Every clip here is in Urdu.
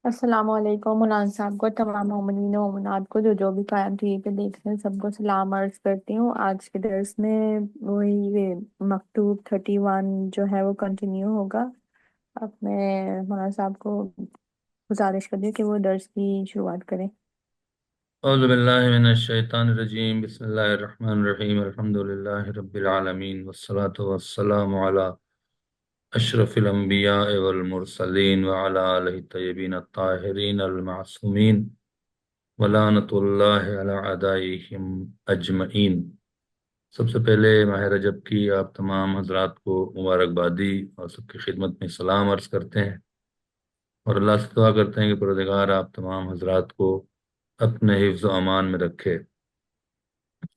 السلام علیکم منان صاحب کو، تمام مومنین و مومنات کو جو جو بھی قائم ٹی وی پہ دیکھ رہے ہیں، سب کو سلام عرض کرتی ہوں۔ آج کے درس میں وہی یہ مکتوب 31 جو ہے وہ کنٹینیو ہوگا۔ اب میں مولانا صاحب کو گزارش کر دی کہ وہ درس کی شروعات کریں۔ اعوذ باللہ من الشیطان الرجیم، بسم اللہ الرحمن الرحیم، الحمد للہ رب العالمین، والصلاة والسلام علی اشرف الانبیاء والمرسلین وعلی آلہ الطیبین الطاہرین المعصومین ولعنۃ اللہ علی اعدائہم اجمعین۔ سب سے پہلے ماہ رجب کی آپ تمام حضرات کو مبارکبادی اور سب کی خدمت میں سلام عرض کرتے ہیں، اور اللہ سے دعا کرتے ہیں کہ پروردگار آپ تمام حضرات کو اپنے حفظ و امان میں رکھے۔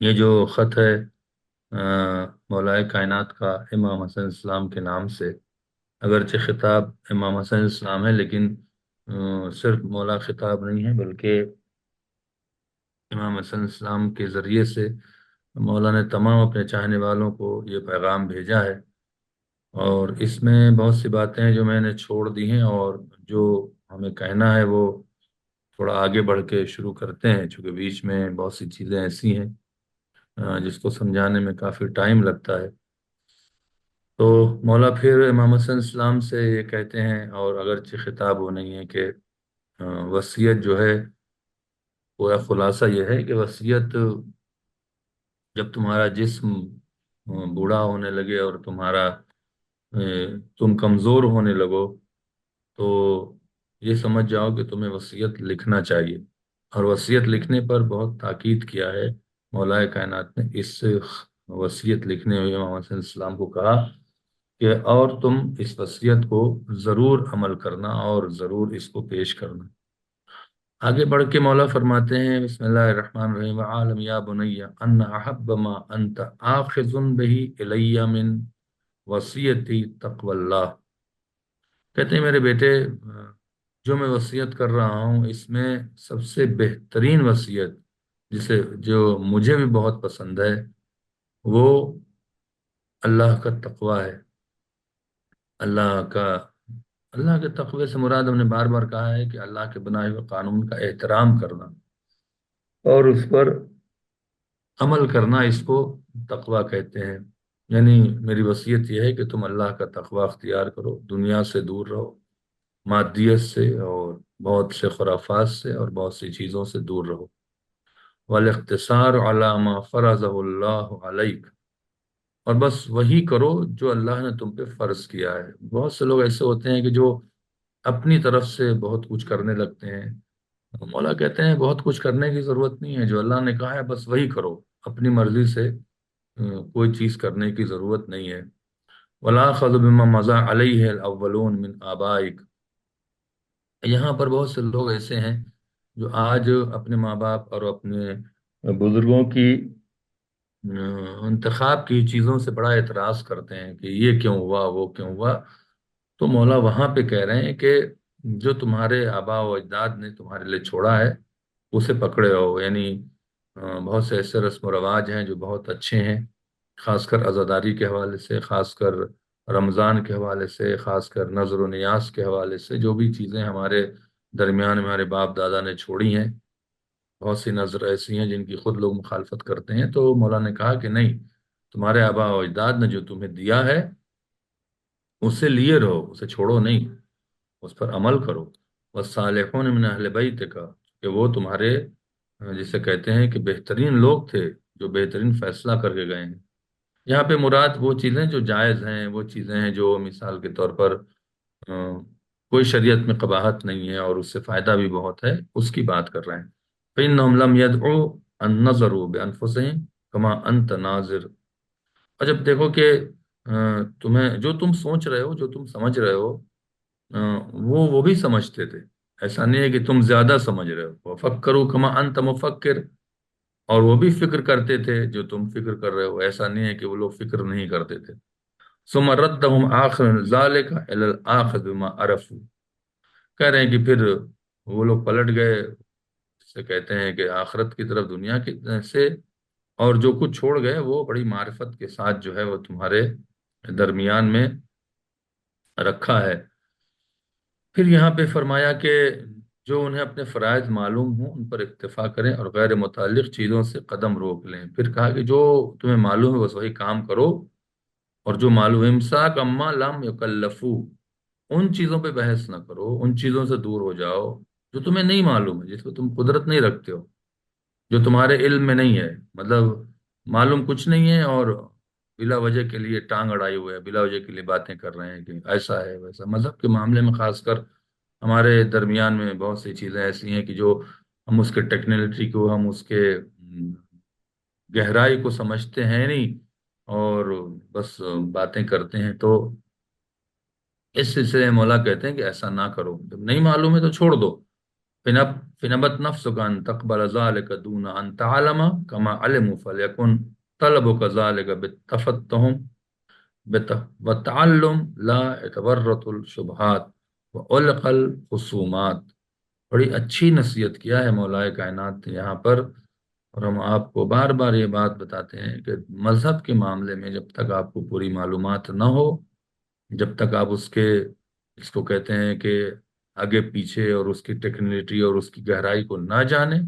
یہ جو خط ہے مولائے کائنات کا امام حسن السلام کے نام سے، اگرچہ خطاب امام حسن السلام ہے، لیکن صرف مولا خطاب نہیں ہے، بلکہ امام حسن السلام کے ذریعے سے مولا نے تمام اپنے چاہنے والوں کو یہ پیغام بھیجا ہے۔ اور اس میں بہت سی باتیں ہیں جو میں نے چھوڑ دی ہیں، اور جو ہمیں کہنا ہے وہ تھوڑا آگے بڑھ کے شروع کرتے ہیں، چونکہ بیچ میں بہت سی چیزیں ایسی ہیں جس کو سمجھانے میں کافی ٹائم لگتا ہے۔ تو مولا پھر امام حسن السلام سے یہ کہتے ہیں، اور اگرچہ خطاب وہ نہیں ہے کہ وصیت جو ہے، پورا خلاصہ یہ ہے کہ وصیت جب تمہارا جسم بوڑھا ہونے لگے اور تم کمزور ہونے لگو، تو یہ سمجھ جاؤ کہ تمہیں وصیت لکھنا چاہیے۔ اور وصیت لکھنے پر بہت تاکید کیا ہے مولا کائنات نے۔ اس وصیت لکھنے ہوئے امام حسن السلام کو کہا کہ اور تم اس وصیت کو ضرور عمل کرنا اور ضرور اس کو پیش کرنا۔ آگے بڑھ کے مولا فرماتے ہیں، بسم اللہ الرحمن الرحیم، وَعَالَمْ يَا بُنَيَّ أَنَّ أَحَبَّ مَا أَنْتَ آخِذٌ بِهِ إِلَيَّ مِنْ وصیتی تقوی اللہ۔ کہتے ہیں میرے بیٹے، جو میں وصیت کر رہا ہوں اس میں سب سے بہترین وصیت جو مجھے بھی بہت پسند ہے، وہ اللہ کا تقوی ہے۔ اللہ کا اللہ کے تقوی سے مراد ہم نے بار بار کہا ہے کہ اللہ کے بنائے ہوئے قانون کا احترام کرنا اور اس پر عمل کرنا، اس کو تقوی کہتے ہیں۔ یعنی میری وصیت یہ ہے کہ تم اللہ کا تقوی اختیار کرو، دنیا سے دور رہو، مادیت سے اور بہت سے خرافات سے اور بہت سی چیزوں سے دور رہو۔ والاقتصار علی ما فرضہ اللہ علیک، اور بس وہی کرو جو اللہ نے تم پہ فرض کیا ہے۔ بہت سے لوگ ایسے ہوتے ہیں کہ جو اپنی طرف سے بہت کچھ کرنے لگتے ہیں۔ مولا کہتے ہیں بہت کچھ کرنے کی ضرورت نہیں ہے، جو اللہ نے کہا ہے بس وہی کرو، اپنی مرضی سے کوئی چیز کرنے کی ضرورت نہیں ہے۔ وَلَا خَذُ بِمَا مَضَى عَلَيْهِ الْأَوَّلُونَ مِنْ آبَائِكَ۔ یہاں پر بہت سے لوگ ایسے ہیں جو آج اپنے ماں باپ اور اپنے بزرگوں کی انتخاب کی چیزوں سے بڑا اعتراض کرتے ہیں کہ یہ کیوں ہوا، وہ کیوں ہوا۔ تو مولا وہاں پہ کہہ رہے ہیں کہ جو تمہارے آبا و اجداد نے تمہارے لیے چھوڑا ہے اسے پکڑے رہو۔ یعنی بہت سے ایسے رسم و رواج ہیں جو بہت اچھے ہیں، خاص کر عزاداری کے حوالے سے، خاص کر رمضان کے حوالے سے، خاص کر نظر و نیاز کے حوالے سے، جو بھی چیزیں ہمارے درمیان میں ہمارے باپ دادا نے چھوڑی ہیں۔ بہت سی نظر ایسی ہیں جن کی خود لوگ مخالفت کرتے ہیں، تو مولا نے کہا کہ نہیں، تمہارے آبا و اجداد نے جو تمہیں دیا ہے اسے لیے رہو، اسے چھوڑو نہیں، اس پر عمل کرو۔ والصالحون من اہل بیت کا، کہ وہ تمہارے جسے کہتے ہیں کہ بہترین لوگ تھے جو بہترین فیصلہ کر کے گئے ہیں۔ یہاں پہ مراد وہ چیزیں جو جائز ہیں، وہ چیزیں ہیں جو مثال کے طور پر آ، کوئی شریعت میں قباحت نہیں ہے اور اس سے فائدہ بھی بہت ہے، اس کی بات کر رہے ہیں۔ فَإِنَّهُمْ لَمْ يَدْعُوا أَن نَّظَرُوا بِأَنفُسِهِمْ كَمَا أَنْتَ نَاظِرٌ۔ اور جب دیکھو کہ تمہیں جو تم سوچ رہے ہو، جو تم سمجھ رہے ہو، وہ بھی سمجھتے تھے۔ ایسا نہیں ہے کہ تم زیادہ سمجھ رہے ہو۔ وَفَكَّرُوا كَمَا أَنْتَ مُفَكِّرٌ، اور وہ بھی فکر کرتے تھے جو تم فکر کر رہے ہو۔ ایسا نہیں ہے کہ وہ لوگ فکر نہیں کرتے تھے۔ ثُمَّ رَدَّهُمْ آخِرَ ذَلِكَ إِلَى الْآخِذِ بِمَا عَرَفُوا۔ کہہ رہے ہیں کہ پھر وہ لوگ پلٹ گئے، جس سے کہتے ہیں کہ آخرت کی طرف، دنیا کی سے، اور جو کچھ چھوڑ گئے وہ بڑی معرفت کے ساتھ جو ہے وہ تمہارے درمیان میں رکھا ہے۔ پھر یہاں پہ فرمایا کہ جو انہیں اپنے فرائض معلوم ہوں ان پر اکتفا کریں اور غیر متعلق چیزوں سے قدم روک لیں۔ پھر کہا کہ جو تمہیں معلوم ہے بس وہی کام کرو، اور جو معلوم امساک اما لم یکلفو، ان چیزوں پہ بحث نہ کرو، ان چیزوں سے دور ہو جاؤ جو تمہیں نہیں معلوم ہے، جس کو تم قدرت نہیں رکھتے ہو، جو تمہارے علم میں نہیں ہے، مطلب معلوم کچھ نہیں ہے، اور بلا وجہ کے لیے ٹانگ اڑائی ہوئے ہے، بلا وجہ کے لیے باتیں کر رہے ہیں کہ ایسا ہے ویسا۔ مذہب کے معاملے میں خاص کر ہمارے درمیان میں بہت سی چیزیں ایسی ہیں کہ جو ہم اس کے ٹیکنالوجی کو، ہم اس کے گہرائی کو سمجھتے ہیں نہیں، اور بس باتیں کرتے ہیں۔ تو اس سلسلے میں مولا کہتے ہیں کہ ایسا نہ کرو، جب نہیں معلوم ہے تو چھوڑ دو۔ فنب فنبت نفسك ان تقبل ذلك دون ان تعلم كما علموا فليكن طلبك ذلك بالتفتهم والتعلم لا يتورط الشبهات وألق الخصومات۔ بڑی اچھی نصیحت کیا ہے مولا کائنات نے یہاں پر، اور ہم آپ کو بار بار یہ بات بتاتے ہیں کہ مذہب کے معاملے میں جب تک آپ کو پوری معلومات نہ ہو، جب تک آپ اس کو کہتے ہیں کہ آگے پیچھے اور اس کی ٹیکنالوجی اور اس کی گہرائی کو نہ جانیں،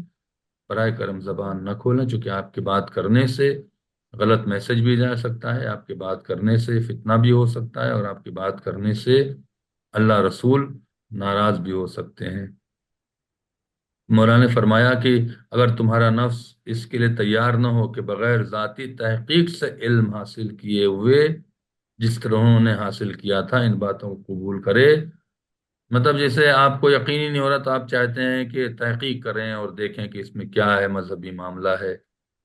برائے کرم زبان نہ کھولیں، چونکہ آپ کی بات کرنے سے غلط میسج بھی جا سکتا ہے، آپ کی بات کرنے سے فتنہ بھی ہو سکتا ہے، اور آپ کی بات کرنے سے اللہ رسول ناراض بھی ہو سکتے ہیں۔ مولانا نے فرمایا کہ اگر تمہارا نفس اس کے لیے تیار نہ ہو کہ بغیر ذاتی تحقیق سے علم حاصل کیے ہوئے جس طرح انہوں نے حاصل کیا تھا ان باتوں کو قبول کرے، مطلب جیسے آپ کو یقین ہی نہیں ہو رہا تو آپ چاہتے ہیں کہ تحقیق کریں اور دیکھیں کہ اس میں کیا ہے، مذہبی معاملہ ہے،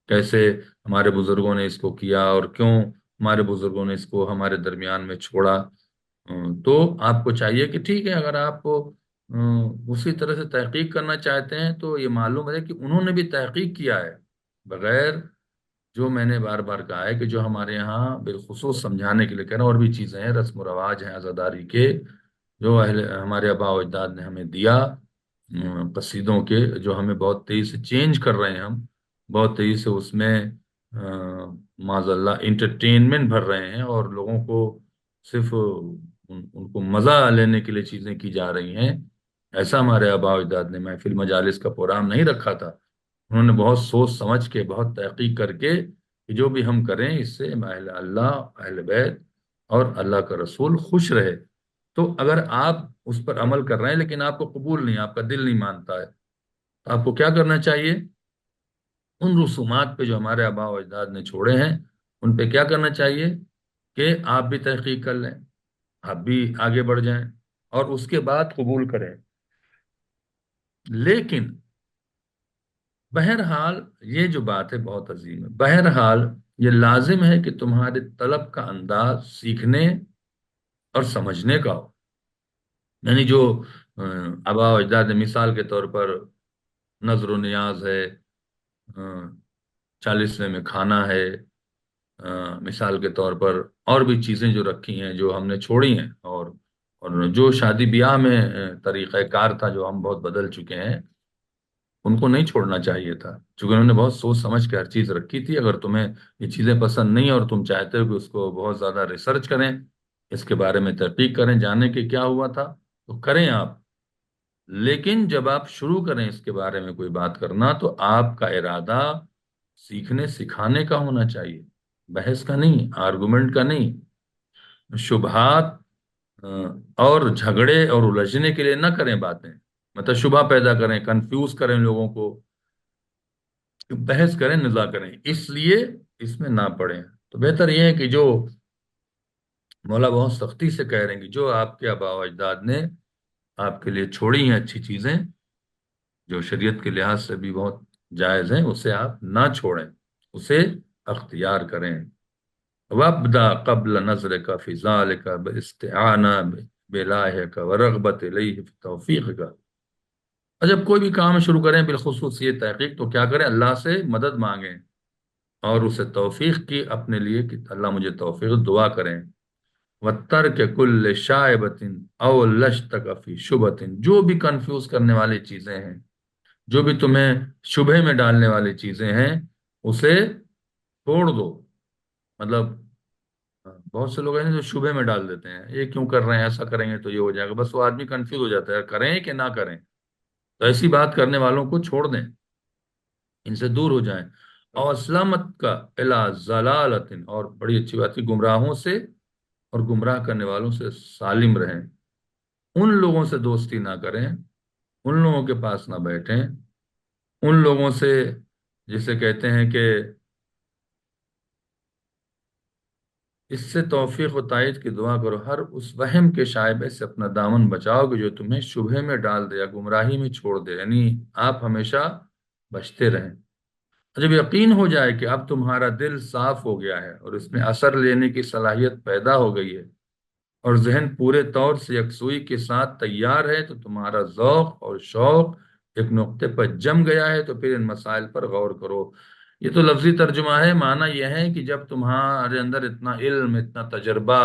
کیسے ہمارے بزرگوں نے اس کو کیا اور کیوں ہمارے بزرگوں نے اس کو ہمارے درمیان میں چھوڑا۔ تو آپ کو چاہیے کہ ٹھیک ہے، اگر آپ کو اسی طرح سے تحقیق کرنا چاہتے ہیں تو یہ معلوم ہے کہ انہوں نے بھی تحقیق کیا ہے، بغیر جو میں نے بار بار کہا ہے کہ جو ہمارے یہاں بالخصوص سمجھانے کے لیے کہہ رہا ہوں، اور بھی چیزیں ہیں، رسم و رواج ہیں عزاداری کے، جو ہمارے آباء و اجداد نے ہمیں دیا، قصیدوں کے، جو ہمیں بہت تیزی سے چینج کر رہے ہیں ہم، بہت تیزی سے اس میں معاذ اللہ انٹرٹینمنٹ بھر رہے ہیں، اور لوگوں کو صرف ان کو مزہ لینے کے لیے چیزیں کی جا رہی ہیں۔ ایسا ہمارے آباء و اجداد نے محفل مجالس کا پروگرام نہیں رکھا تھا، انہوں نے بہت سوچ سمجھ کے، بہت تحقیق کر کے کہ جو بھی ہم کریں اس سے اہل اللہ، اہل بیت اور اللہ کا رسول خوش رہے۔ تو اگر آپ اس پر عمل کر رہے ہیں لیکن آپ کو قبول نہیں، آپ کا دل نہیں مانتا ہے، تو آپ کو کیا کرنا چاہیے؟ ان رسومات پہ جو ہمارے آباء و اجداد نے چھوڑے ہیں ان پہ کیا کرنا چاہیے کہ آپ بھی تحقیق کر لیں، آپ بھی آگے بڑھ جائیں اور اس کے بعد قبول کریں۔ لیکن بہرحال یہ جو بات ہے بہت عظیم ہے، بہرحال یہ لازم ہے کہ تمہارے طلب کا انداز سیکھنے اور سمجھنے کا ہو، یعنی جو آباء و اجداد نے مثال کے طور پر نظر و نیاز ہے، 40ویں میں کھانا ہے، مثال کے طور پر اور بھی چیزیں جو رکھی ہیں جو ہم نے چھوڑی ہیں، اور جو شادی بیاہ میں طریقہ کار تھا جو ہم بہت بدل چکے ہیں، ان کو نہیں چھوڑنا چاہیے تھا، چونکہ انہوں نے بہت سوچ سمجھ کے ہر چیز رکھی تھی۔ اگر تمہیں یہ چیزیں پسند نہیں اور تم چاہتے ہو کہ اس کو بہت زیادہ ریسرچ کریں، اس کے بارے میں تحقیق کریں، جانیں کہ کیا ہوا تھا، تو کریں آپ، لیکن جب آپ شروع کریں اس کے بارے میں کوئی بات کرنا تو آپ کا ارادہ سیکھنے سکھانے کا ہونا چاہیے، بحث کا نہیں، آرگومنٹ کا نہیں، شبہات اور جھگڑے اور الجھنے کے لیے نہ کریں باتیں، مطلب شبہ پیدا کریں، کنفیوز کریں لوگوں کو، بحث کریں، نزاع کریں، اس لیے اس میں نہ پڑیں۔ تو بہتر یہ ہے کہ جو مولا بہت سختی سے کہہ رہے ہیں کہ جو آپ کے آباء و اجداد نے آپ کے لیے چھوڑی ہیں اچھی چیزیں، جو شریعت کے لحاظ سے بھی بہت جائز ہیں، اسے آپ نہ چھوڑیں، اسے اختیار کریں۔ وَابْدَأْ قَبْلَ نَظْرِكَ فِي ذَلِكَ بِاسْتِعَانَةٍ بِاللَّهِ وَرَغْبَةٍ إِلَيْهِ فِي تَوْفِيقِكَ۔ اور جب کوئی بھی کام شروع کریں بالخصوص یہ تحقیق، تو کیا کریں؟ اللہ سے مدد مانگیں اور اسے توفیق کی اپنے لیے کہ اللہ مجھے توفیق، دعا کریں۔ وَتَرْكَ كُلِّ شَائِبَةٍ أَوْ لَشْتَكَ فِي شُبْهَةٍ، جو بھی کنفیوز کرنے والی چیزیں ہیں، جو بھی تمہیں شبہ میں ڈالنے والی چیزیں ہیں، اسے چھوڑ دو۔ مطلب بہت سے لوگ ہیں جو شبہ میں ڈال دیتے ہیں، یہ کیوں کر رہے ہیں، ایسا کریں گے تو یہ ہو جائے گا، بس وہ آدمی کنفیوز ہو جاتا ہے کریں کہ نہ کریں۔ تو ایسی بات کرنے والوں کو چھوڑ دیں، ان سے دور ہو جائیں۔ اور اسلامت کا الا ضلالت، اور بڑی اچھی بات ہے، گمراہوں سے اور گمراہ کرنے والوں سے سالم رہیں۔ ان لوگوں سے دوستی نہ کریں، ان لوگوں کے پاس نہ بیٹھیں، ان لوگوں سے جسے کہتے ہیں کہ اس سے توفیق و تائید کی دعا کرو، ہر اس وہم کے شائبے سے اپنا دامن بچاؤ کہ جو تمہیں شبہے میں ڈال دے یا گمراہی میں چھوڑ دے، یعنی آپ ہمیشہ بچتے رہیں۔ جب یقین ہو جائے کہ اب تمہارا دل صاف ہو گیا ہے اور اس میں اثر لینے کی صلاحیت پیدا ہو گئی ہے اور ذہن پورے طور سے یکسوئی کے ساتھ تیار ہے، تو تمہارا ذوق اور شوق ایک نقطے پر جم گیا ہے، تو پھر ان مسائل پر غور کرو۔ یہ تو لفظی ترجمہ ہے، معنی یہ ہے کہ جب تمہارے اندر اتنا علم، اتنا تجربہ،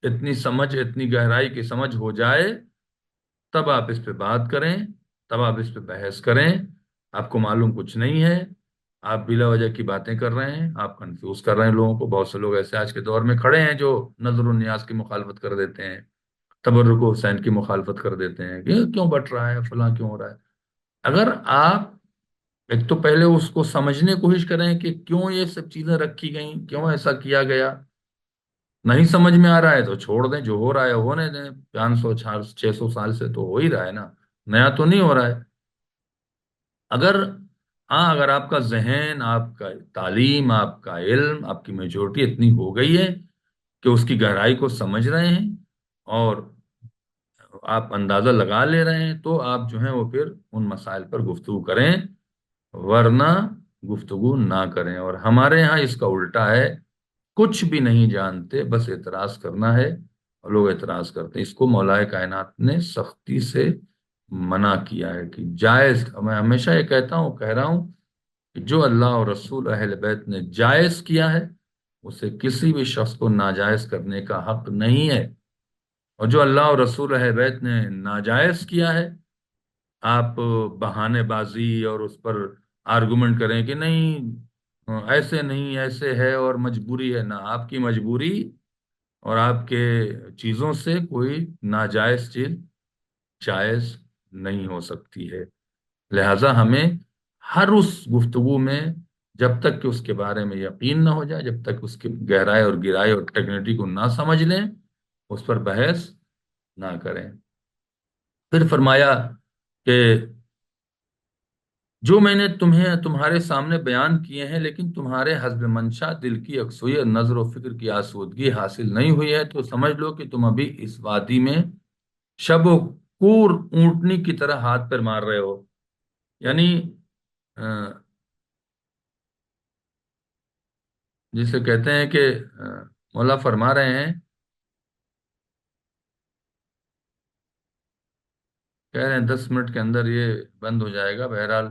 اتنی سمجھ، اتنی گہرائی کی سمجھ ہو جائے، تب آپ اس پہ بات کریں، تب آپ اس پہ بحث کریں۔ آپ کو معلوم کچھ نہیں ہے، آپ بلا وجہ کی باتیں کر رہے ہیں، آپ کنفیوز کر رہے ہیں لوگوں کو۔ بہت سے لوگ ایسے آج کے دور میں کھڑے ہیں جو نظر و نیاز کی مخالفت کر دیتے ہیں، تبرک و حسین کی مخالفت کر دیتے ہیں کہ یہ کیوں بٹ رہا ہے، فلاں کیوں ہو رہا ہے۔ اگر آپ ایک تو پہلے اس کو سمجھنے کی کوشش کریں کہ کیوں یہ سب چیزیں رکھی گئیں، کیوں ایسا کیا گیا، نہیں سمجھ میں آ رہا ہے تو چھوڑ دیں، جو ہو رہا ہے ہونے دیں، 500 600 سال سے تو ہو ہی رہا ہے نا، نیا تو نہیں ہو رہا ہے۔ اگر ہاں، اگر آپ کا ذہن، آپ کا تعلیم، آپ کا علم، آپ کی میچورٹی اتنی ہو گئی ہے کہ اس کی گہرائی کو سمجھ رہے ہیں اور آپ اندازہ لگا لے رہے ہیں، تو آپ جو ہیں وہ پھر ان مسائل پر گفتگو کریں، ورنہ گفتگو نہ کریں۔ اور ہمارے ہاں اس کا الٹا ہے، کچھ بھی نہیں جانتے، بس اعتراض کرنا ہے، اور لوگ اعتراض کرتے ہیں۔ اس کو مولا کائنات نے سختی سے منع کیا ہے کہ جائز، میں ہمیشہ یہ کہہ رہا ہوں کہ جو اللہ اور رسول اہل بیت نے جائز کیا ہے، اسے کسی بھی شخص کو ناجائز کرنے کا حق نہیں ہے، اور جو اللہ اور رسول اہل بیت نے ناجائز کیا ہے، آپ بہانے بازی اور اس پر آرگومنٹ کریں کہ نہیں، ایسے نہیں، ایسے ہے اور مجبوری ہے، نہ آپ کی مجبوری اور آپ کے چیزوں سے کوئی ناجائز چیز جائز نہیں ہو سکتی ہے۔ لہذا ہمیں ہر اس گفتگو میں، جب تک کہ اس کے بارے میں یقین نہ ہو جائے، جب تک اس کی گہرائی اور گہرائی اور ٹیکنیٹی کو نہ سمجھ لیں، اس پر بحث نہ کریں۔ پھر فرمایا کہ جو میں نے تمہارے سامنے بیان کیے ہیں، لیکن تمہارے حسب منشا دل کی یکسوئی اور نظر و فکر کی آسودگی حاصل نہیں ہوئی ہے، تو سمجھ لو کہ تم ابھی اس وادی میں شب و کور اونٹنی کی طرح ہاتھ پر مار رہے ہو۔ یعنی جسے کہتے ہیں کہ مولا فرما رہے ہیں، کہہ رہے ہیں 10 منٹ کے اندر یہ بند ہو جائے گا، بہرحال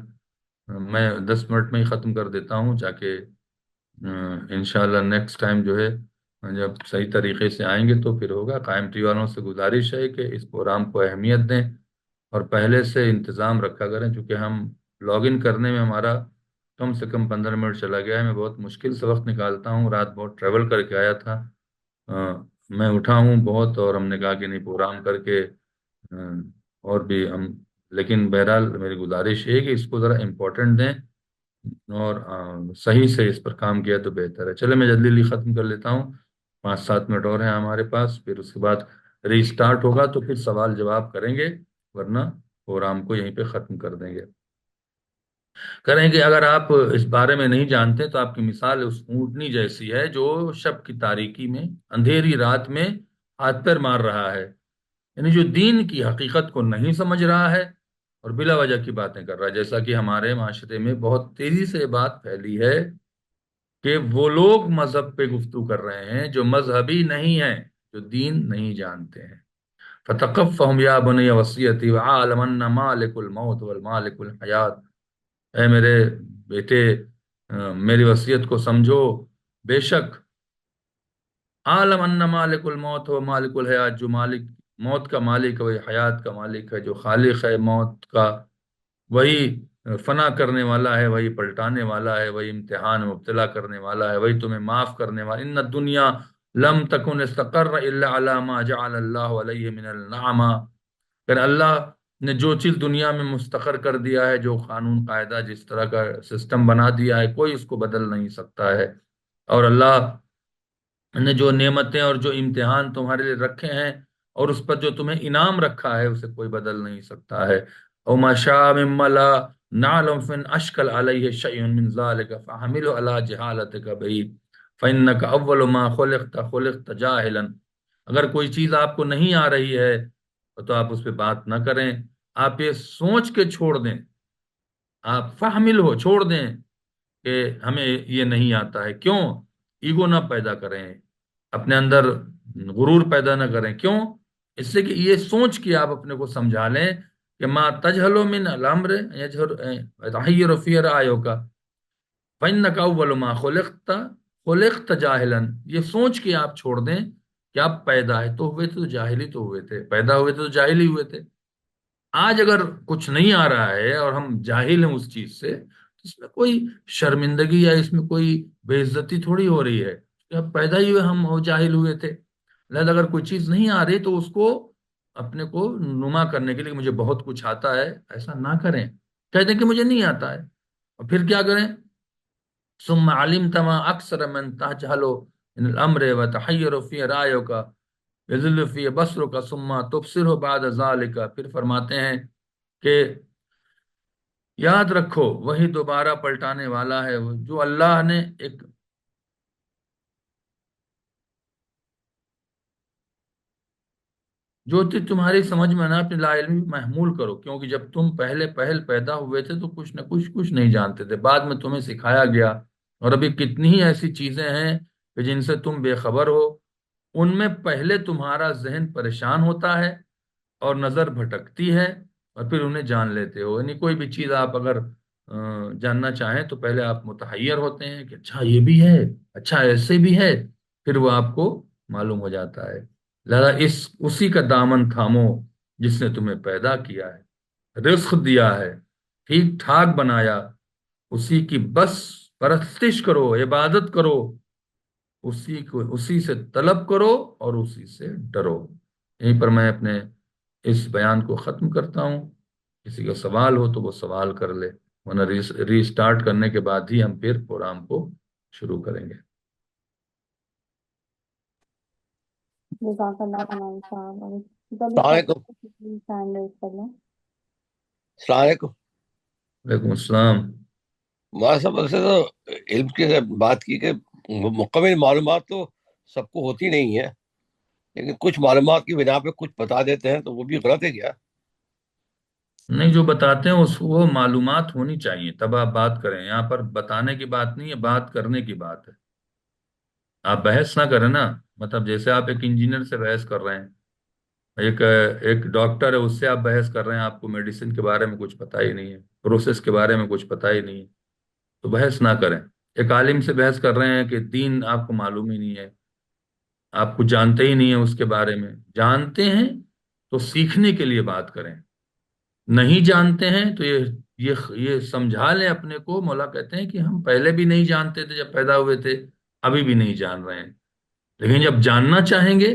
میں 10 منٹ میں ہی ختم کر دیتا ہوں، تاکہ انشاءاللہ نیکسٹ ٹائم جو ہے جب صحیح طریقے سے آئیں گے تو پھر ہوگا۔ قائم ٹی والوں سے گزارش ہے کہ اس پروگرام کو اہمیت دیں اور پہلے سے انتظام رکھا کریں، چونکہ ہم لاگ ان کرنے میں ہمارا کم سے کم 15 منٹ چلا گیا ہے۔ میں بہت مشکل سے وقت نکالتا ہوں، رات بہت ٹریول کر کے آیا تھا، میں اٹھا ہوں بہت، اور ہم نے کہا کہ نہیں، پروگرام کر کے اور بھی ہم، لیکن بہرحال میری گزارش ہے کہ اس کو ذرا امپورٹنٹ دیں اور صحیح سے اس پر کام کیا تو بہتر ہے۔ چلے میں جلدی جلدی ختم کر لیتا ہوں، 5 7 منٹ اور ہیں ہمارے پاس، پھر اس کے بعد ری اسٹارٹ ہوگا تو پھر سوال جواب کریں گے، ورنہ پروگرام کو یہیں پہ ختم کر دیں گے۔ کریں کہ اگر آپ اس بارے میں نہیں جانتے تو آپ کی مثال اس اونٹنی جیسی ہے جو شب کی تاریکی میں، اندھیری رات میں ہاتھ پیر مار رہا ہے، یعنی جو دین کی حقیقت کو نہیں سمجھ رہا ہے اور بلا وجہ کی باتیں کر رہا ہے۔ جیسا کہ ہمارے معاشرے میں بہت تیزی سے یہ بات پھیلی ہے کہ وہ لوگ مذہب پہ گفتگو کر رہے ہیں جو مذہبی نہیں ہیں، جو دین نہیں جانتے ہیں۔ فَتَقَفَّهُمْ يَا بُنَيَّ وَصِيَّتِي وَعَالَمْ أَنَّ مَالِكُ الْمَوْتِ وَالْمَالِكُ الْحَيَاةِ، اے میرے بیٹے، میری وصیت کو سمجھو، بے شک عالم ان مالک الموت و مالک الحیات، جو مالک موت کا مالک ہے وہی حیات کا مالک ہے، جو خالق ہے موت کا وہی فنا کرنے والا ہے، وہی پلٹانے والا ہے، وہی امتحان میں مبتلا کرنے والا ہے، وہی تمہیں معاف کرنے والا۔ ان الدنیا لم تکن استقر الا علی ما جعل اللہ علیہ من النعمہ، پھر اللہ نے جو چیز دنیا میں مستقر کر دیا ہے، جو قانون قاعدہ جس طرح کا سسٹم بنا دیا ہے، کوئی اس کو بدل نہیں سکتا ہے۔ اور اللہ نے جو نعمتیں اور جو امتحان تمہارے لیے رکھے ہیں، اور اس پر جو تمہیں انعام رکھا ہے، اسے کوئی بدل نہیں سکتا ہے۔ او ما شاء مما لا نعلم فن اشکل علیہ شیء من ذلك فحمل على جہالتک بعید فانک اول ما خلقت جاہلا۔ اگر کوئی چیز آپ کو نہیں آ رہی ہے تو آپ اس پہ بات نہ کریں، آپ یہ سوچ کے چھوڑ دیں، آپ فحمل ہو چھوڑ دیں کہ ہمیں یہ نہیں آتا ہے۔ کیوں؟ ایگو نہ پیدا کریں، اپنے اندر غرور پیدا نہ کریں۔ کیوں؟ اس سے کہ یہ سوچ کے آپ اپنے کو سمجھا لیں کہ ما تجہلو من الامر یتحیر فی رأیو کا فإنک اول ما خلقت جاہلا۔ یہ سوچ کے آپ چھوڑ دیں کہ آپ پیدا ہے تو ہوئے تھے تو جاہل ہی تو ہوئے تھے، پیدا ہوئے تھے تو جاہل ہی ہوئے تھے۔ آج اگر کچھ نہیں آ رہا ہے اور ہم جاہل ہیں اس چیز سے، تو اس میں کوئی شرمندگی یا اس میں کوئی بے عزتی تھوڑی ہو رہی ہے کہ اب پیدا ہی ہوئے ہم اور جاہل ہوئے تھے۔ لہذا اگر کوئی چیز نہیں آ رہی تو اس کو اپنے کو نما کرنے کے لیے مجھے بہت کچھ آتا ہے، ایسا نہ کریں، کہہ دیں کہ مجھے نہیں آتا ہے، اور پھر کیا کریں؟ ثم علمت ما اکثر من تجہل ان الامر وتحیر فی رایک یذل فی بصرک ثم تبصر بعد ذلک۔ پھر فرماتے ہیں کہ یاد رکھو وہی دوبارہ پلٹانے والا ہے، جو اللہ نے ایک جو چیز تمہاری سمجھ میں نہ، اپنی لا علمی محمول کرو، کیونکہ جب تم پہل پیدا ہوئے تھے تو کچھ نہ کچھ نہیں جانتے تھے، بعد میں تمہیں سکھایا گیا، اور ابھی کتنی ہی ایسی چیزیں ہیں کہ جن سے تم بے خبر ہو۔ ان میں پہلے تمہارا ذہن پریشان ہوتا ہے اور نظر بھٹکتی ہے، اور پھر انہیں جان لیتے ہو۔ یعنی کوئی بھی چیز آپ اگر جاننا چاہیں تو پہلے آپ متحیر ہوتے ہیں کہ اچھا یہ بھی ہے، اچھا ایسے بھی ہے، پھر وہ آپ کو معلوم ہو جاتا ہے۔ لہذا اسی کا دامن تھامو جس نے تمہیں پیدا کیا ہے، رزق دیا ہے، ٹھیک ٹھاک بنایا، اسی کی بس پرستش کرو، عبادت کرو، اسی سے طلب کرو اور اسی سے ڈرو۔ یہیں پر میں اپنے اس بیان کو ختم کرتا ہوں۔ کسی کا سوال ہو تو وہ سوال کر لے، ورنہ ری اسٹارٹ کرنے کے بعد ہی ہم پھر پروگرام کو شروع کریں گے۔ جزاک اللہ علیہ صاحب، اور کبھی السلام سب علیکم. ہینڈ ریز کر لیں۔ السلام علیکم. وعلیکم السلام۔ ہمارا سب سے تو علم کی بات کی کہ مکمل معلومات تو سب کو ہوتی نہیں ہے، لیکن کچھ معلومات کی بنا پہ کچھ بتا دیتے ہیں تو وہ بھی غلط ہے کیا؟ نہیں، جو بتاتے ہیں وہ معلومات ہونی چاہیے تب آپ بات کریں، یہاں پر بتانے کی بات نہیں ہے، بات کرنے کی بات ہے۔ آپ بحث نہ کریں نا، مطلب جیسے آپ ایک انجینئر سے بحث کر رہے ہیں، ایک ڈاکٹر ہے اس سے آپ بحث کر رہے ہیں، آپ کو میڈیسن کے بارے میں کچھ پتہ ہی نہیں ہے، پروسیس کے بارے میں کچھ پتہ ہی نہیں ہے، تو بحث نہ کریں۔ ایک عالم سے بحث کر رہے ہیں کہ دین آپ کو معلوم ہی نہیں ہے، آپ کچھ جانتے ہی نہیں ہیں اس کے بارے میں، جانتے ہیں تو سیکھنے کے لیے بات کریں، نہیں جانتے ہیں تو یہ سمجھا لیں اپنے کو۔ مولا کہتے ہیں کہ ہم پہلے بھی نہیں جانتے تھے جب پیدا ہوئے تھے، ابھی بھی نہیں جان رہے ہیں، لیکن جب جاننا چاہیں گے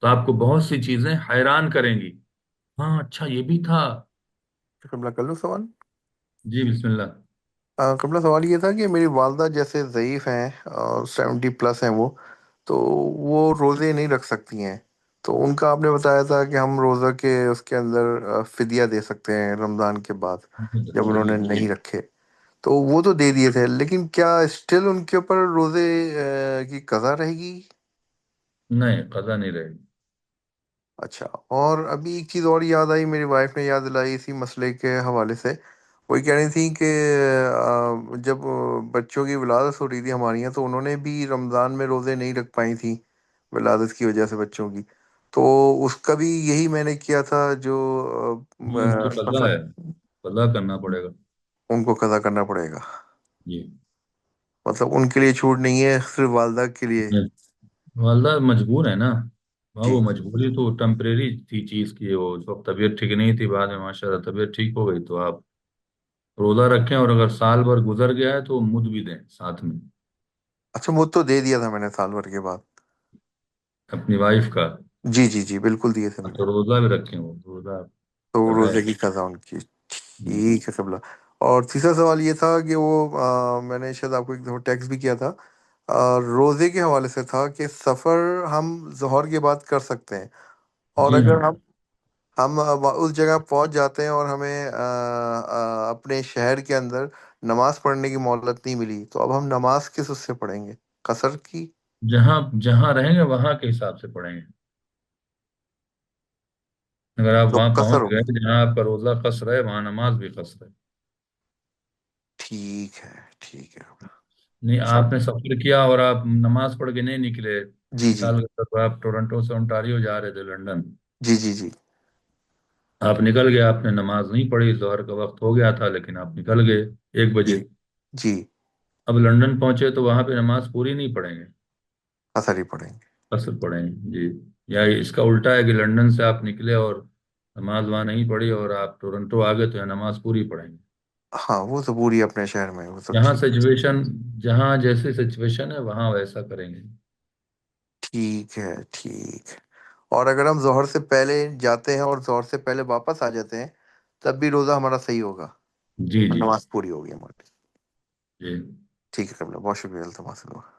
تو آپ کو بہت سی چیزیں حیران کریں گی۔ ہاں اچھا یہ بھی تھا۔ قبلہ کر لوں سوال؟ جی بسم اللہ۔ قبلہ سوال یہ تھا کہ میری والدہ جیسے ضعیف ہیں اور 70+ ہیں وہ، تو وہ روزے نہیں رکھ سکتی ہیں، تو ان کا آپ نے بتایا تھا کہ ہم روزہ کے اس کے اندر فدیہ دے سکتے ہیں رمضان کے بعد جب انہوں نے نہیں رکھے، تو وہ تو دے دیے تھے، لیکن کیا اسٹل ان کے اوپر روزے کی قضا رہے گی؟ نہیں، قضا نہیں رہے گی۔ اچھا، اور ابھی ایک چیز اور یاد آئی، میری وائف نے یاد دلائی اسی مسئلے کے حوالے سے، وہی کہہ رہی تھیں کہ جب بچوں کی ولادت ہو رہی تھی ہماری یہاں، تو انہوں نے بھی رمضان میں روزے نہیں رکھ پائی تھیں ولادت کی وجہ سے بچوں کی، تو اس کا بھی یہی میں نے کیا تھا جو اس کو قضا سفر، ہے، قضا کرنا پڑے گا۔ ان کو قضا کرنا پڑے گا؟ جی۔ مطلب ان کے لیے چھوٹ نہیں ہے، صرف والدہ کے لیے؟ والدہ مجبور ہے نا، جی. وہ مجبوری تو ٹمپریری تھی چیز کی، وہ اس وقت طبیعت ٹھیک نہیں تھی، بعد میں ماشاءاللہ طبیعت ٹھیک ہو گئی، تو آپ روزہ رکھیں، اور اگر سال بھر گزر گیا ہے تو مد بھی دیں ساتھ میں اچھا، وہ تو دے دیا تھا میں نے سال بھر کے بعد. اپنی وائف کا۔ جی جی جی، بالکل دیے تھے ہاں، میں تو نے. روزہ بھی رکھیں، وہ روزہ تو ہے۔ روزے کی قضا ان کی، ہم، ٹھیک ہے قبلہ۔ اور تیسرا سوال یہ تھا کہ وہ میں نے شاید آپ کو ایک دفعہ ٹیکسٹ بھی کیا تھا، روزے کے حوالے سے تھا کہ سفر ہم ظہر کے بعد کر سکتے ہیں، اور جی ہاں، اگر ہم اس جگہ پہنچ جاتے ہیں اور ہمیں اپنے شہر کے اندر نماز پڑھنے کی مہلت نہیں ملی، تو اب ہم نماز کس اس سے پڑھیں گے؟ قصر کی؟ جہاں جہاں رہیں گے وہاں کے حساب سے پڑھیں گے۔ اگر آپ تو وہاں قصر پہنچ ہوگی، گئے جہاں آپ کا روزہ قصر ہے، وہاں نماز بھی قصر ہے۔ ٹھیک ہے ٹھیک ہے، نہیں، آپ نے چلو، سفر کیا اور آپ نماز پڑھ کے نہیں نکلے، جی جی مثال کے طور پر آپ ٹورنٹو سے انٹاریو جا رہے تھے لنڈن، جی جی جی آپ نکل گئے، آپ نے نماز نہیں پڑھی، ظہر کا وقت ہو گیا تھا لیکن آپ نکل گئے 1 بجے، جی جی، اب لنڈن پہنچے تو وہاں پہ نماز پوری نہیں پڑھیں گے، قصر ہی پڑھیں گے۔ قصر پڑھیں گے جی۔ یا اس کا الٹا ہے کہ لنڈن سے آپ نکلے اور نماز وہاں نہیں پڑھی اور آپ ٹورنٹو آ گئے تو یہ نماز پوری پڑھیں گے۔ ہاں وہ تو پوری اپنے شہر میں، وہ تو جہاں ٹھیک سچویشن، جہاں جیسی سچویشن ہے وہاں ویسا کریں گے۔ ٹھیک ہے ٹھیک ہے۔ اور اگر ہم ظہر سے پہلے جاتے ہیں اور ظہر سے پہلے واپس آ جاتے ہیں، تب بھی روزہ ہمارا صحیح ہوگا، جی جی نماز پوری ہوگی ہماری؟ جی۔ ٹھیک ہے قبلہ، بہت شکریہ التماس اللہ۔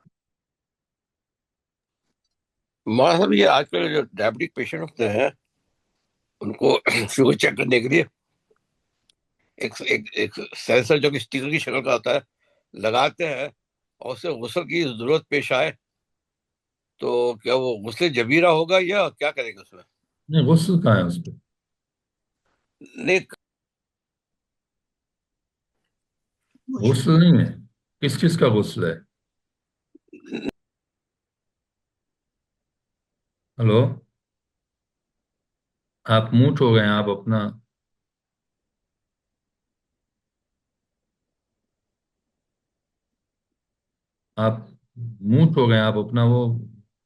مولانا صاحب یہ آج کل جو ڈائبٹک پیشنٹ ہوتے ہیں ان کو شوگر چیک کرنے کے لیے ایک سینسر جو کہ اسٹیکر کی شکل کا ہوتا ہے لگاتے ہیں، اور اسے غسل کی ضرورت پیش آئے تو کیا وہ غسل جبیرہ ہوگا یا کیا کریں گے اس میں؟ نہیں، غسل کہاں ہے اس پہ؟ نہیں، غسل نہیں ہے، کس چیز کا غسل ہے؟ ہلو، آپ موٹ ہو گئے ہیں، آپ اپنا آپ موٹ ہو گئے ہیں، آپ اپنا وہ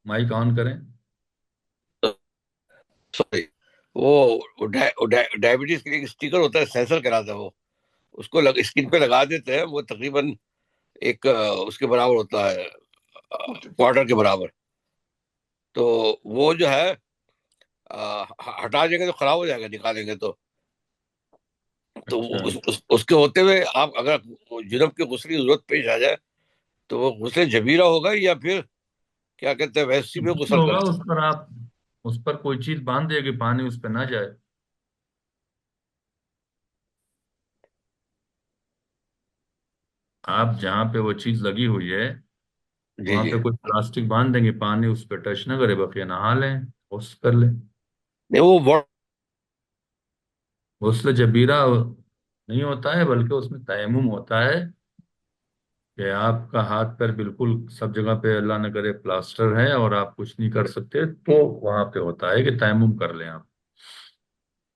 مائک آن کریں۔ سوری، وہ ڈائبٹیز کے لیے ایک اسٹیکر ہوتا ہے، سینسر کراتا ہے وہ، اس کو اسکن پہ لگا دیتے ہیں، وہ تقریباً ایک اس کے برابر ہوتا ہے، کوارٹر کے برابر، تو وہ جو ہے ہٹا دیں گے تو خراب ہو جائے گا، نکالیں گے تو اچھا، اس کے ہوتے ہوئے آپ اگر جنب کی غسل کی ضرورت پیش آ جائے تو وہ غسل جبیرہ ہوگا یا پھر کیا کہتے ہیں ویسی میں غسل غسل ہوگا، کریں؟ اس پر آپ اس پر کوئی چیز باندھ دے کہ پانی اس پہ نہ جائے۔ آپ جہاں پہ وہ چیز لگی ہوئی ہے جی وہاں جی، پہ کوئی پلاسٹک باندھ دیں گے، پانی اس پہ ٹچ نہ کرے، بقیہ نہا لیں، غسل کر لیں۔ نہیں وہ غسل جبیرہ نہیں ہوتا ہے، بلکہ اس میں تیمم ہوتا ہے کہ آپ کا ہاتھ پیر بالکل سب جگہ پہ اللہ نہ کرے پلاسٹر ہے اور آپ کچھ نہیں کر سکتے، تو وہاں پہ ہوتا ہے کہ تیمم کر لیں آپ،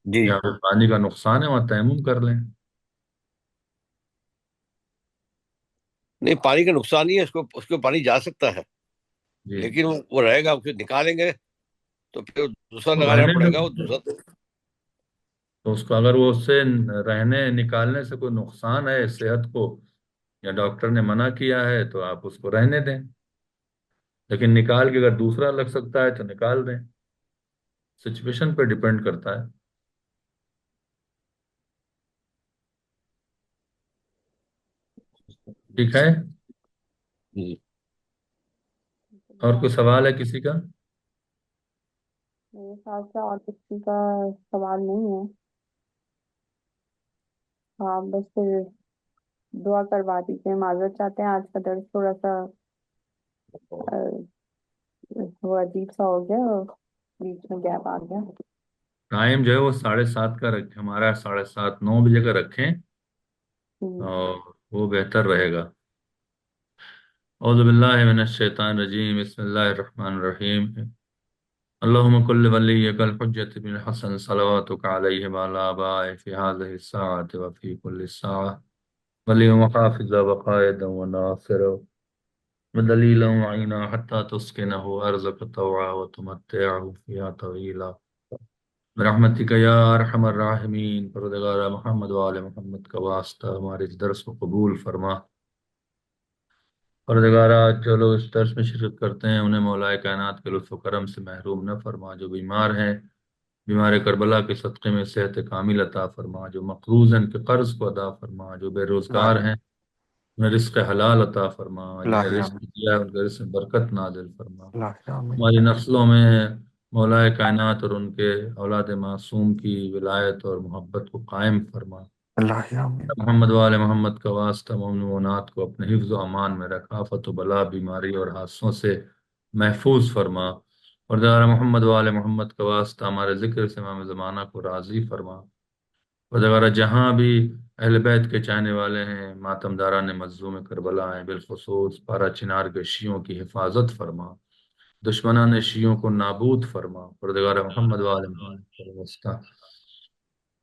جی، جہاں پہ پانی کا نقصان ہے وہاں تیمم کر لیں۔ نہیں پانی کا نقصان نہیں ہے، اس کو پانی جا سکتا ہے، جی، لیکن وہ رہے گا، پھر نکالیں گے تو پھر دوسرا تو لگانا رہنے پڑے دو، گا، وہ دوسرا۔ تو اس کو اگر وہ اس سے رہنے نکالنے سے کوئی نقصان ہے صحت کو یا ڈاکٹر نے منع کیا ہے تو آپ اس کو رہنے دیں، لیکن نکال کے اگر دوسرا لگ سکتا ہے تو نکال دیں، سچویشن پہ ڈیپینڈ کرتا ہے۔ ٹھیک ہے، جی، اور کوئی سوال ہے کسی کا؟ میرے خیال سے اور کسی کا سوال نہیں ہے، ہاں بس پھر دعا کروا دیجیے، معذرت چاہتے ہیں، آج کا درس تھوڑا سا وہ عجیب سا ہو گیا اور بیچ میں گیپ آ گیا۔ ٹائم جو ہے وہ 7:30 کا رکھیں، ہمارا 7:30 9 بجے کا رکھیں، ہم، اور وہ بہتر رہے گا۔ اعوذ باللہ من الشیطان الرجیم، بسم اللہ الرحمن الرحیم۔ اللهم كل وليك الحجة بن الحسن صلواتك عليه وعلى آبائه في هذه الساعة وفي كل ساعة، ولي وحافظا وقائدا وناصرا ودليلا وعينا حتى تسكنه أرزك طوعا وتمتعه فيها طويلا برحمتك یا ارحم الراحمین۔ پروردگار محمد و آل محمد کا واسطہ ہمارے اس درس کو قبول فرما۔ پروردگار آج جو لوگ اس درس میں شرکت کرتے ہیں انہیں مولا کائنات کے لطف و کرم سے محروم نہ فرما، جو بیمار ہیں بیمار کربلا کے صدقے میں صحت کامل عطا فرما، جو مقروض ہیں ان کے قرض کو ادا فرما، جو بے روزگار الہی ہیں انہیں رزق حلال عطا فرما، جنہیں الہی رزق آمین دیا ہے ان کے رزق میں برکت نازل فرما، الہی آمین ہماری نسلوں میں مولا کائنات اور ان کے اولاد معصوم کی ولایت اور محبت کو قائم فرما، الہی آمین محمد وآل محمد کا واسطہ ممنونات کو اپنے حفظ و امان میں رکھ، آفت و بلا، بیماری اور حادثوں سے محفوظ فرما، اور دار محمد وآل محمد کا واسطہ ہمارے ذکر سے امام زمانہ کو راضی فرما، وغیرہ جہاں بھی اہل بیت کے چاہنے والے ہیں، ماتم داران مظلوم کربلا ہیں، بالخصوص پارا چنار کے شیعوں کی حفاظت فرما، دشمنان شیعوں کو نابود فرما، پردگار محمد وآل محمد کا واسطہ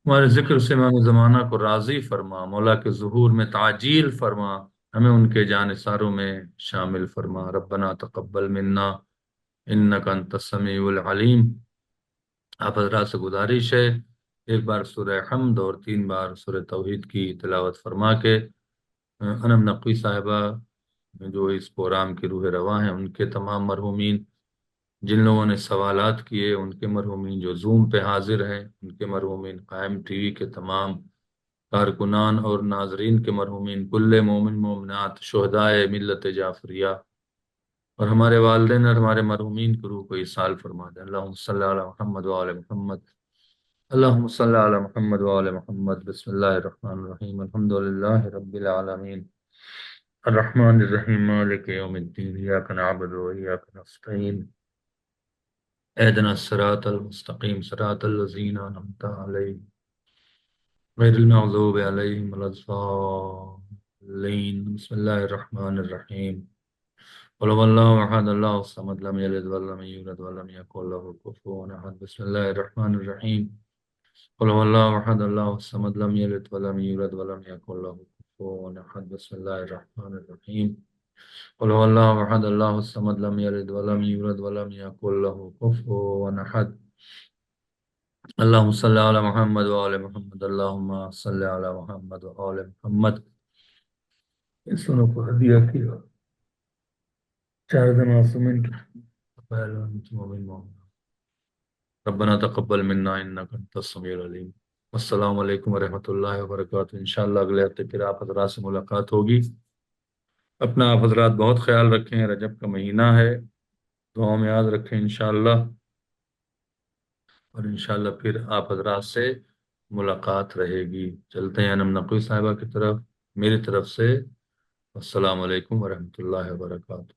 ہمارے ذکر سے امام زمانہ کو راضی فرما، مولا کے ظہور میں تعجیل فرما، ہمیں ان کے جانثاروں میں شامل فرما، ربنا تقبل منا انک انت السمیع العلیم۔ آپ حضرات سے گزارش ہے ایک بار سورہ حمد اور 3 بار سورہ توحید کی تلاوت فرما کے انم نقوی صاحبہ جو اس پروگرام کی روح رواں ہیں ان کے تمام مرحومین، جن لوگوں نے سوالات کیے ان کے مرحومین، جو زوم پہ حاضر ہیں ان کے مرحومین، قائم ٹی وی کے تمام کارکنان اور ناظرین کے مرحومین، کل مومن مومنات، شہدائے ملت جعفریہ، اور ہمارے والدین اور ہمارے مرحومین کی روح کو ایصال فرما دے۔ اللہم صلی علی محمد وآل محمد، اللہم صلی علی محمد وآل محمد۔ بسم اللہ الرحمن الرحیم، الحمد للہ رب العالمین، الرحمن الرحیم، مالک یوم الدین، ایاک نعبد و ایاک نستعین، اهدنا الصراط المستقیم، صراط الذین انعمت علیہم غیر المغضوب علیہم ولا الضالین۔ بسم اللہ الرحمن الرحیم، قل هو اللہ احد اللہ الصمد لم یلد ولم یولد ولم یکن له کفوا احد۔ بسم اللہ الرحمن الرحیم، قل هو اللہ احد اللہ الصمد لم یلد ولم یولد ولم یکن له کفوا احد۔ بسم اللہ الرحمن الرحیم، قل هو اللہ احد اللہ الصمد لم یلد ولم یولد ولم یکن له کفوا احد۔ اللہم صلی علی محمد وآل محمد، اللہم صلی علی محمد وآل محمد۔ ان سنوں کو ہدیہ کیا چار معصومین کی پہلوان مومن مومن۔ ربنا تقبل منا انک انت السمیع العلیم۔ السلام علیکم ورحمۃ اللہ وبرکاتہ۔ انشاءاللہ اگلے ہفتے پھر آپ حضرات سے ملاقات ہوگی۔ اپنا آپ حضرات بہت خیال رکھیں، رجب کا مہینہ ہے، دعاؤں میں یاد رکھیں انشاءاللہ، اور انشاءاللہ پھر آپ حضرات سے ملاقات رہے گی۔ چلتے ہیں انم نقوی صاحبہ کی طرف، میری طرف سے السلام علیکم ورحمۃ اللہ وبرکاتہ۔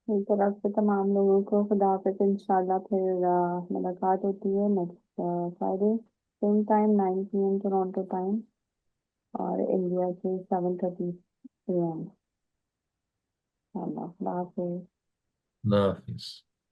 میری طرف سے تمام لوگوں کو خدا حافظ، انشاءاللہ پھر ملاقات ہوتی ہے next Friday same time 9 PM Toronto time, اور انڈیا کے 7:30 AM۔ اللہ حافظ۔ اللہ حافظ۔